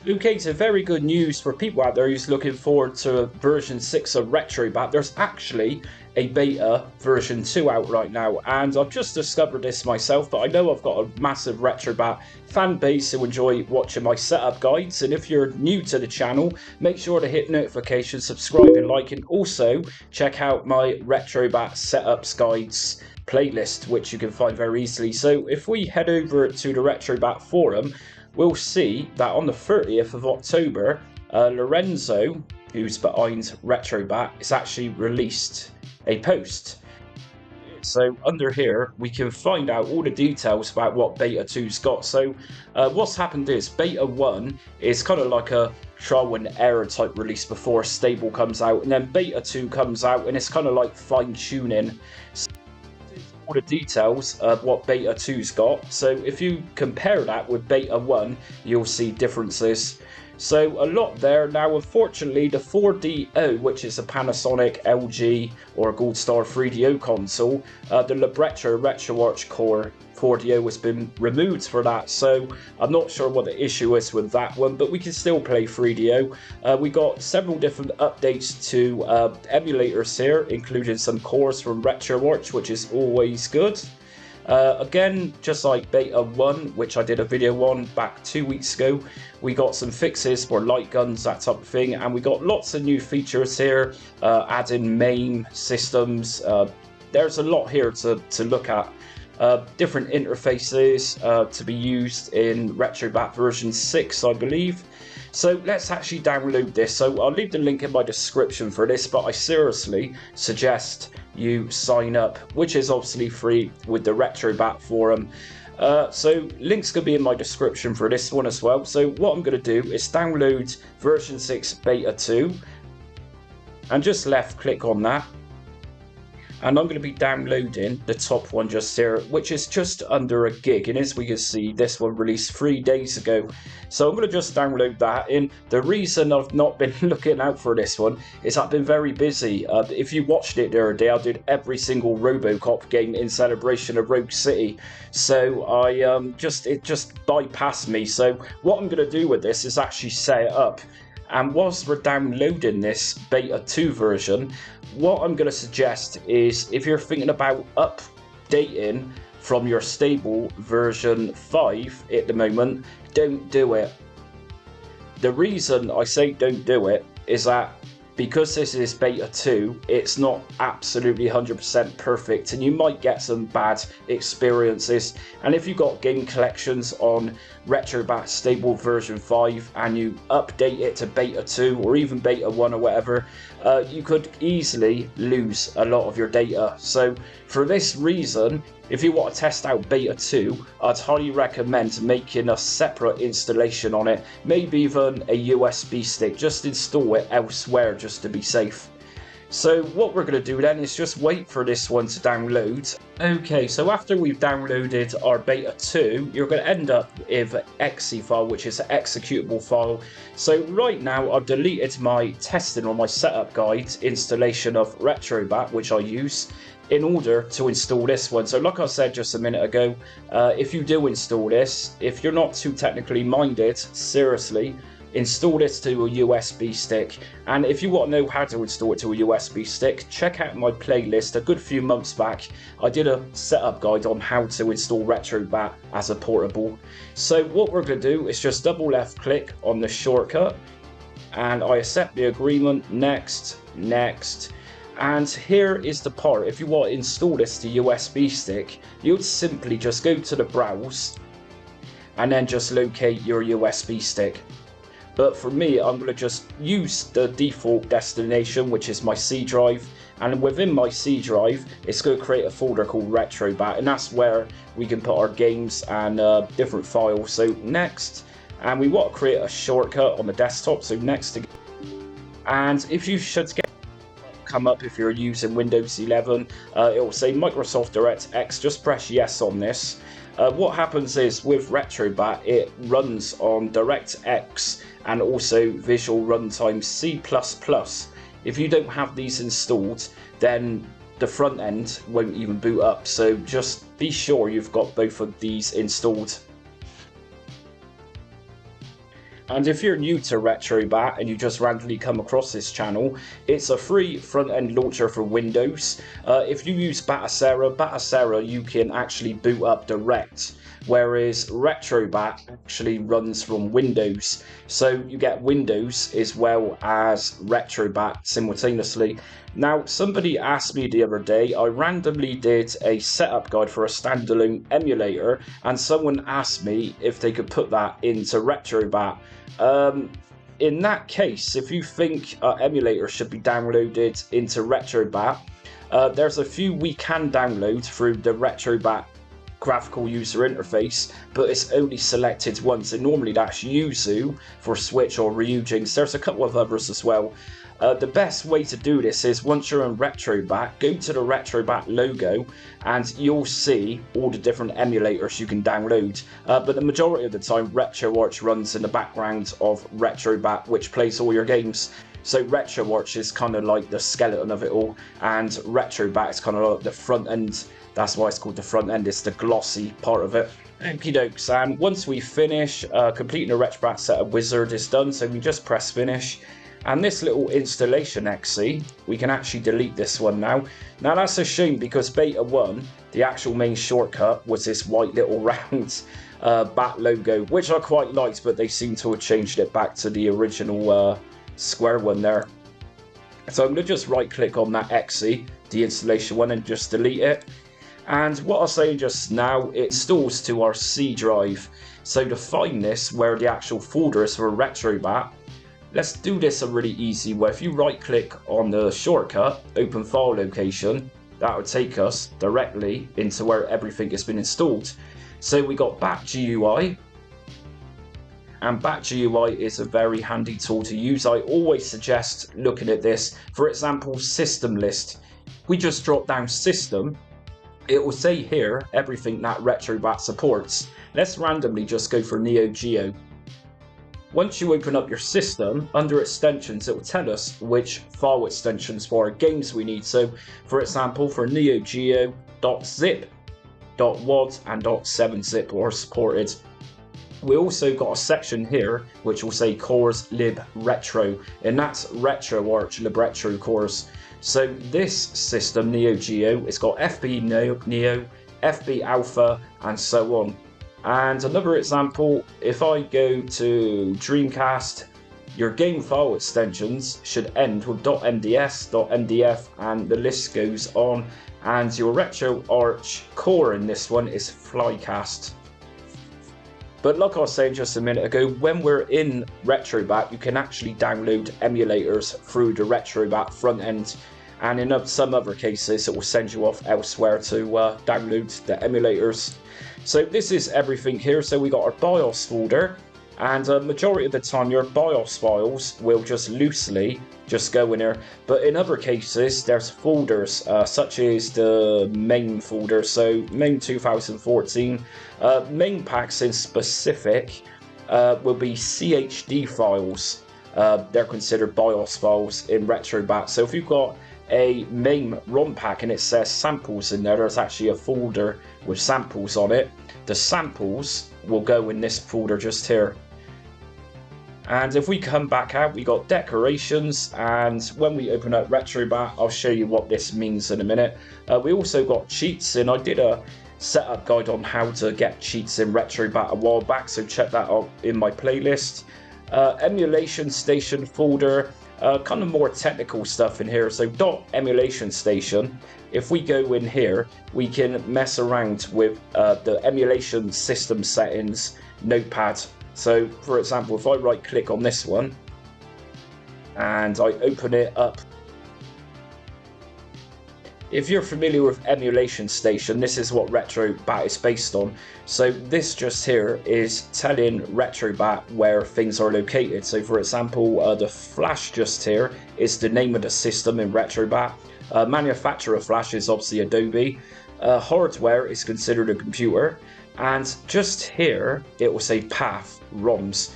Okay, so very good news for people out there who's looking forward to version 6 of Retrobat. There's actually a beta version 2 out right now, and I've just discovered this myself, but I know I've got a massive Retrobat fan base who enjoy watching my setup guides, and if you're new to the channel, make sure to hit notifications, subscribe and like, and also check out my Retrobat setups guides playlist, which you can find very easily. So if we head over to the Retrobat forum, we'll see that on the 30th of October, Lorenzo, who's behind Retrobat, has actually released a post. So under here, we can find out all the details about what Beta 2's got. So what's happened is Beta 1 is kind of like a trial and error type release before Stable comes out, and then Beta 2 comes out, and it's kind of like fine tuning. So all the details of what Beta 2's got. So if you compare that with Beta 1, you'll see differences. So a lot there. Now, unfortunately, the 4DO, which is a Panasonic, LG, or Gold Star 3DO console, the Libretto RetroArch Core 4DO has been removed for that. So I'm not sure what the issue is with that one, but we can still play 3DO. We got several different updates to emulators here, including some cores from RetroArch, which is always good. Again, just like Beta 1, which I did a video on back 2 weeks ago, we got some fixes for light guns, that type of thing, and we got lots of new features here, adding MAME systems. There's a lot here to look at. Different interfaces to be used in Retrobat version 6, I believe. So let's actually download this. So I'll leave the link in my description for this, but I seriously suggest you sign up, which is obviously free with the Retrobat forum. So links could be in my description for this one as well. So what I'm going to do is download version 6 Beta 2 and just left click on that. And I'm going to be downloading the top one just here, which is just under a gig. And as we can see, this one released 3 days ago. So I'm going to just download that. And the reason I've not been looking out for this one is I've been very busy. If you watched it the other day, I did every single RoboCop game in celebration of Rogue City. So it just bypassed me. So what I'm going to do with this is actually set it up. And whilst we're downloading this Beta 2 version, what I'm going to suggest is if you're thinking about updating from your stable version 5 at the moment, don't do it. The reason I say don't do it is that because this is Beta 2, it's not absolutely 100% perfect, and you might get some bad experiences. And if you've got game collections on Retrobat stable version 5 and you update it to Beta 2 or even Beta 1 or whatever, you could easily lose a lot of your data. So for this reason, if you want to test out Beta 2, I'd highly recommend making a separate installation on it, maybe even a USB stick. Just install it elsewhere just to be safe. So what we're going to do then is just wait for this one to download. Okay, so after we've downloaded our Beta 2, you're going to end up with an exe file, which is an executable file. So right now I've deleted my testing or my setup guide installation of Retrobat, which I use in order to install this one. So like I said just a minute ago, if you do install this, if you're not too technically minded, seriously, install this to a USB stick. And if you want to know how to install it to a USB stick, check out my playlist. A good few months back, I did a setup guide on how to install Retrobat as a portable. So what we're going to do is just double left click on the shortcut, and I accept the agreement, next, next. And here is the part. If you want to install this to USB stick, you'd simply just go to the browse and then just locate your USB stick. But for me, I'm going to just use the default destination, which is my C drive. And within my C drive, it's going to create a folder called Retrobat. And that's where we can put our games and different files. So next, and we want to create a shortcut on the desktop. So next again. And if you should get come up if you're using Windows 11, it will say Microsoft DirectX. Just press yes on this. What happens is with Retrobat, it runs on DirectX and also Visual Runtime C++. If you don't have these installed, then the front end won't even boot up. So just be sure you've got both of these installed. And if you're new to Retrobat and you just randomly come across this channel, it's a free front-end launcher for Windows. If you use Batacera you can actually boot up direct, whereas Retrobat actually runs from Windows. So you get Windows as well as Retrobat simultaneously. Now, somebody asked me the other day, I randomly did a setup guide for a standalone emulator, and someone asked me if they could put that into Retrobat. In that case, if you think emulator should be downloaded into Retrobat, there's a few we can download through the Retrobat graphical user interface, but it's only selected once, and normally that's Yuzu for Switch or Ryujinx. There's a couple of others as well. The best way to do this is once you're in Retrobat, go to the Retrobat logo and you'll see all the different emulators you can download. But the majority of the time RetroArch runs in the background of Retrobat, which plays all your games. So RetroArch is kind of like the skeleton of it all, and Retrobat is kind of like the front end. That's why it's called the front end, it's the glossy part of it. Okie dokes, and once we finish, completing the Retrobat setup wizard is done, so we just press finish. And this little installation exe, we can actually delete this one now. Now that's a shame because beta 1, the actual main shortcut was this white little round bat logo, which I quite liked, but they seem to have changed it back to the original square one there. So I'm going to just right click on that exe, the installation one, and just delete it. And what I'll say just now, it installs to our C drive. So to find this, where the actual folder is for Retrobat, let's do this a really easy way. If you right click on the shortcut, open file location, that would take us directly into where everything has been installed. So we got bat.gui, and bat.gui is a very handy tool to use. I always suggest looking at this. For example, system list. We just drop down system, it will say here everything that Retrobat supports. Let's randomly just go for Neo Geo. Once you open up your system, under extensions, it will tell us which file extensions for our games we need. So, for example, for Neo Geo, .zip, .wad, and .7zip are supported. We also got a section here which will say cores lib retro, and that's RetroArch libretro cores. So this system, Neo Geo, it's got FB Neo, FB Alpha, and so on. And another example, if I go to Dreamcast, your game file extensions should end with .mds, .mdf, and the list goes on. And your RetroArch core in this one is Flycast. But like I was saying just a minute ago, when we're in Retrobat, you can actually download emulators through the Retrobat front end. And in some other cases, it will send you off elsewhere to download the emulators. So this is everything here. So we got our BIOS folder, and a majority of the time your BIOS files will just loosely just go in there. But in other cases, there's folders such as the main folder. So main 2014, main packs in specific will be CHD files. They're considered BIOS files in Retrobat. So if you've got a main ROM pack and it says samples in there, there's actually a folder with samples on it. The samples will go in this folder just here. And if we come back out, we got decorations, and when we open up Retrobat, I'll show you what this means in a minute. We also got cheats, and I did a setup guide on how to get cheats in Retrobat a while back, so check that out in my playlist. Emulation station folder, kind of more technical stuff in here. So .emulation station, if we go in here, we can mess around with the emulation system settings notepad. So for example, if I right click on this one and I open it up, if you're familiar with Emulation Station, this is what Retrobat is based on. So this just here is telling Retrobat where things are located. So for example, the flash just here is the name of the system in Retrobat. Manufacturer flash is obviously Adobe. Hardware is considered a computer. And just here, it will say path, ROMs.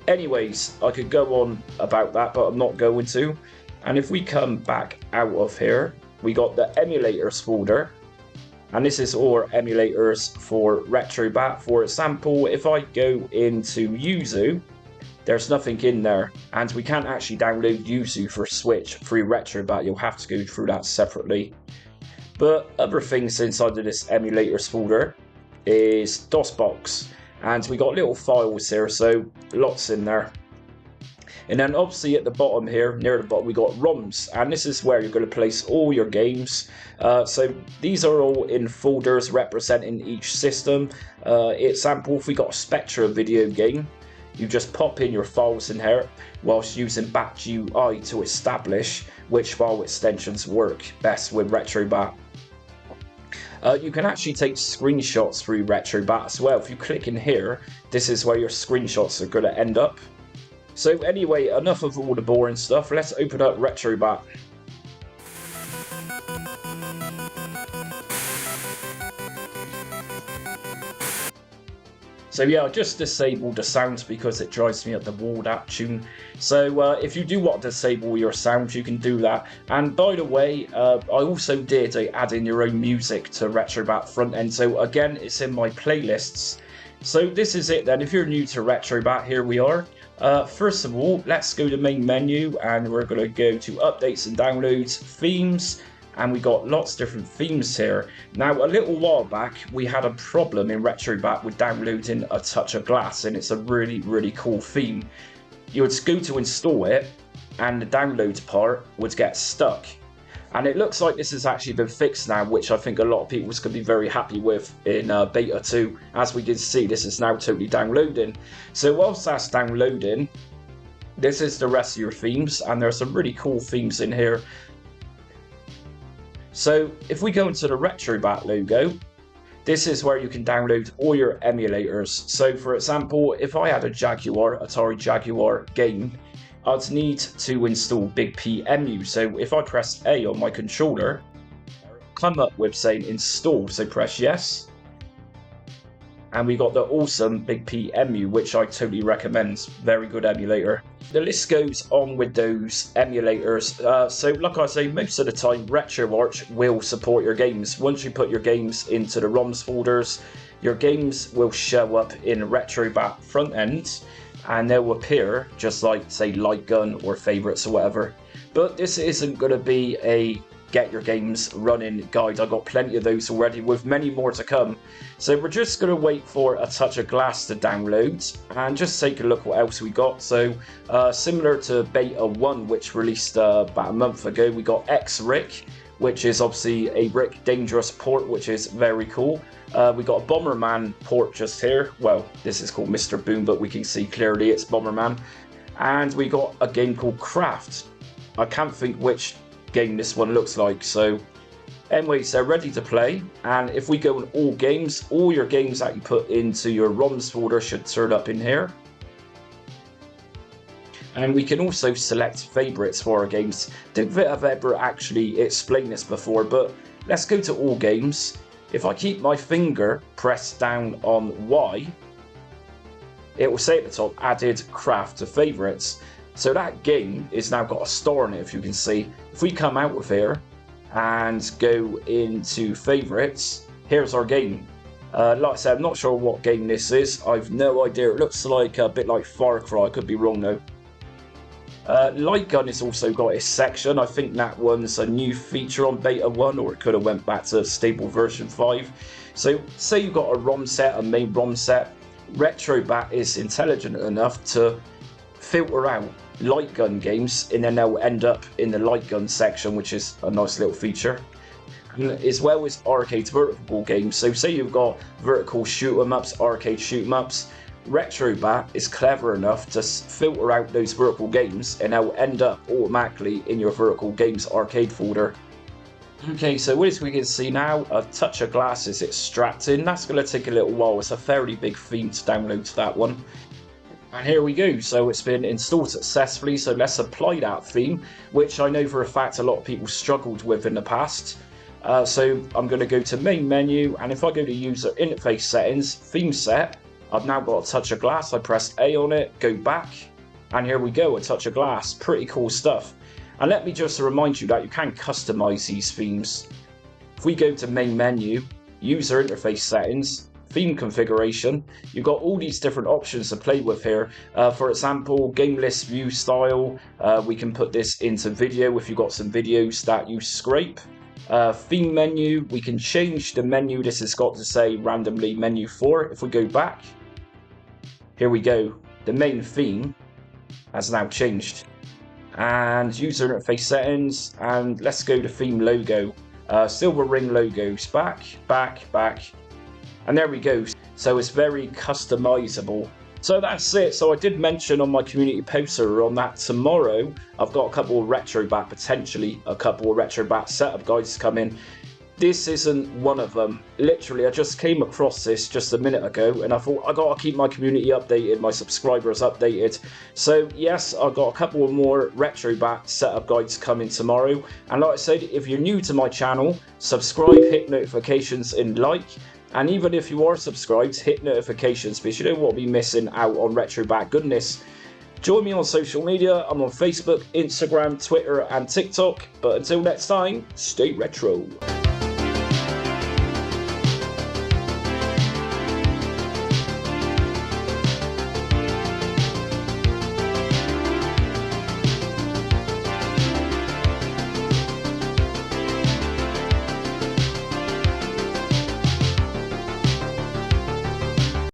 Anyways, I could go on about that, but I'm not going to. And if we come back out of here, we got the emulators folder, and this is all emulators for Retrobat. For example, if I go into Yuzu, there's nothing in there, and we can't actually download Yuzu for Switch through Retrobat. You'll have to go through that separately. But other things inside of this emulators folder is DOSBox, and we got little files here, so lots in there. And then obviously at the bottom here, near the bottom, we got ROMs, and this is where you're going to place all your games. So these are all in folders representing each system. Example, if we got a Spectra video game, you just pop in your files in here whilst using Bat UI to establish which file extensions work best with Retrobat. You can actually take screenshots through Retrobat as well. If you click in here, this is where your screenshots are going to end up. So anyway, enough of all the boring stuff, let's open up Retrobat. So yeah, I just disabled the sound because it drives me up the wall, that tune. So if you do want to disable your sound, you can do that. And by the way, I also did add in your own music to Retrobat frontend. So again, it's in my playlists. So this is it then. If you're new to Retrobat, here we are. First of all, let's go to main menu, and we're going to go to updates and downloads, themes, and we got lots of different themes here. Now, a little while back, we had a problem in Retrobat with downloading A Touch of Glass, and it's a really cool theme. You would go to install it, and the downloads part would get stuck. And it looks like this has actually been fixed now, which I think a lot of people is going to be very happy with in Beta 2. As we can see, this is now totally downloading. So whilst that's downloading, this is the rest of your themes, and there's some really cool themes in here. So if we go into the Retrobat logo, this is where you can download all your emulators. So for example, if I had a Atari Jaguar game, I'd need to install Big P Emu. So if I press A on my controller, come up with saying install, so press yes. And we got the awesome Big P Emu, which I totally recommend. Very good emulator. The list goes on with those emulators. So like I say, most of the time RetroArch will support your games. Once you put your games into the ROMs folders, your games will show up in Retrobat frontend, and they'll appear just like, say, Light Gun or Favorites or whatever. But this isn't going to be a get your games running guide. I got plenty of those already, with many more to come. So we're just going to wait for A Touch of Glass to download and just take a look what else we got. So similar to Beta 1, which released about a month ago, we got X-Rick, which is obviously a Rick Dangerous port, which is very cool. We got a Bomberman port just here. Well, this is called Mr. Boom, but we can see clearly it's Bomberman. And we got a game called Craft. I can't think which game this one looks like. So anyways, they're ready to play. And if we go in all games, all your games that you put into your ROMs folder should turn up in here. And we can also select favorites for our games. Don't think I've ever actually explained this before, but let's go to all games. If I keep my finger pressed down on Y, it will say at the top, added Craft to favorites. So that game is now got a star in it, if you can see. If we come out of here and go into favorites, here's our game. Like I said, I'm not sure what game this is. I've no idea. It looks like a bit like Far Cry. I could be wrong though. Light Gun has also got a section. I think that one's a new feature on Beta 1, or it could have went back to stable version 5. So say you've got a ROM set, a main ROM set. Retrobat is intelligent enough to filter out Light Gun games, and then they'll end up in the Light Gun section, which is a nice little feature. And as well as arcade vertical games. So say you've got vertical shoot 'em ups, arcade shoot 'em ups. Retrobat is clever enough to filter out those vertical games, and they'll end up automatically in your vertical games arcade folder. Okay, so as we can see now, A Touch of Glass is extracting. That's going to take a little while. It's a fairly big theme to download to that one. And here we go. So it's been installed successfully. So let's apply that theme, which I know for a fact a lot of people struggled with in the past. So I'm going to go to main menu, and if I go to user interface settings, theme set, I've now got A Touch of Glass. I pressed A on it, go back, and here we go, A Touch of Glass. Pretty cool stuff. And let me just remind you that you can customize these themes. If we go to main menu, user interface settings, theme configuration, you've got all these different options to play with here. For example, game list view style, we can put this into video if you've got some videos that you scrape. Theme menu, we can change the menu. This has got to say randomly menu 4. If we go back, here we go, the main theme has now changed. And user interface settings, and let's go to theme logo. Silver ring logos, back, and there we go. So it's very customizable. So that's it. So I did mention on my community poster on that tomorrow I've got a couple of Retrobat, potentially a couple of Retrobat setup guides coming. This isn't one of them. Literally, I just came across this just a minute ago and I thought I gotta keep my community updated, my subscribers updated. So yes, I've got a couple more Retrobat setup guides coming tomorrow. And like I said, if you're new to my channel, subscribe, hit notifications and like. And even if you are subscribed, hit notifications because you don't want to be missing out on Retrobat goodness. Join me on social media. I'm on Facebook, Instagram, Twitter and TikTok. But until next time, stay retro.